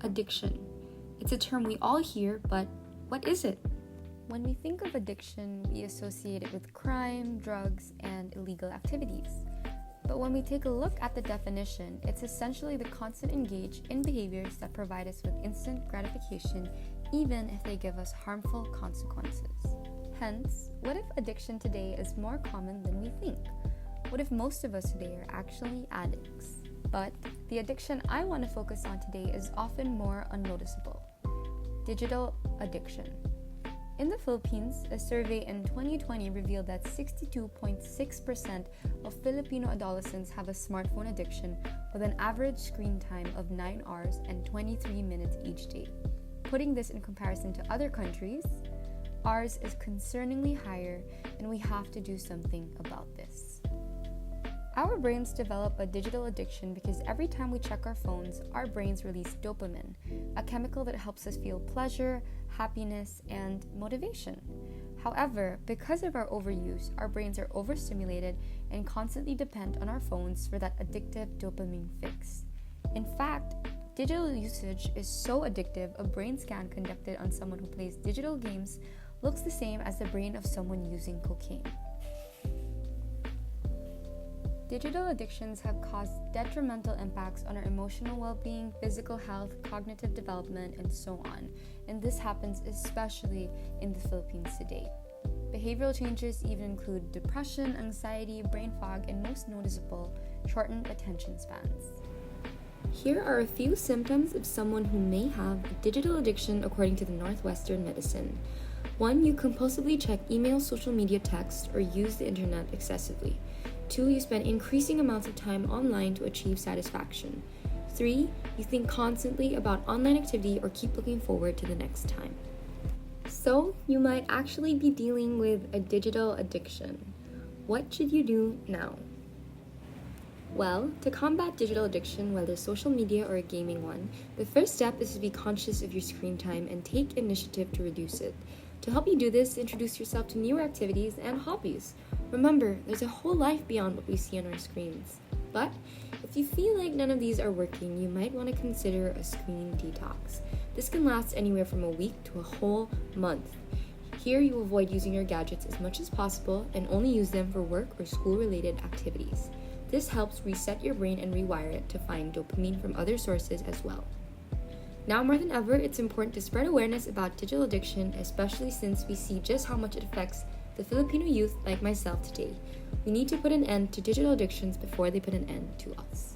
Addiction. It's a term we all hear, but what is it? When we think of addiction, we associate it with crime, drugs, and illegal activities. But when we take a look at the definition, it's essentially the constant engage in behaviors that provide us with instant gratification, even if they give us harmful consequences. Hence, what if addiction today is more common than we think? What if most of us today are actually addicts? But the addiction I want to focus on today is often more unnoticeable. Digital addiction. In the Philippines, a survey in 2020 revealed that 62.6% of Filipino adolescents have a smartphone addiction with an average screen time of 9 hours and 23 minutes each day. Putting this in comparison to other countries, ours is concerningly higher, and we have to do something about this. Our brains develop a digital addiction because every time we check our phones, our brains release dopamine, a chemical that helps us feel pleasure, happiness, and motivation. However, because of our overuse, our brains are overstimulated and constantly depend on our phones for that addictive dopamine fix. In fact, digital usage is so addictive, a brain scan conducted on someone who plays digital games looks the same as the brain of someone using cocaine. Digital addictions have caused detrimental impacts on our emotional well-being, physical health, cognitive development, and so on. And this happens especially in the Philippines today. Behavioral changes even include depression, anxiety, brain fog, and most noticeable, shortened attention spans. Here are a few symptoms of someone who may have a digital addiction according to the Northwestern Medicine. 1. You compulsively check email, social media, text, or use the internet excessively. 2. You spend increasing amounts of time online to achieve satisfaction. 3. You think constantly about online activity or keep looking forward to the next time. So, you might actually be dealing with a digital addiction. What should you do now? Well, to combat digital addiction, whether social media or a gaming one, the first step is to be conscious of your screen time and take initiative to reduce it. To help you do this, introduce yourself to newer activities and hobbies. Remember, there's a whole life beyond what we see on our screens. But if you feel like none of these are working, you might want to consider a screen detox. This can last anywhere from a week to a whole month. Here, you avoid using your gadgets as much as possible and only use them for work or school-related activities. This helps reset your brain and rewire it to find dopamine from other sources as well. Now more than ever, it's important to spread awareness about digital addiction, especially since we see just how much it affects the Filipino youth like myself today. We need to put an end to digital addictions before they put an end to us.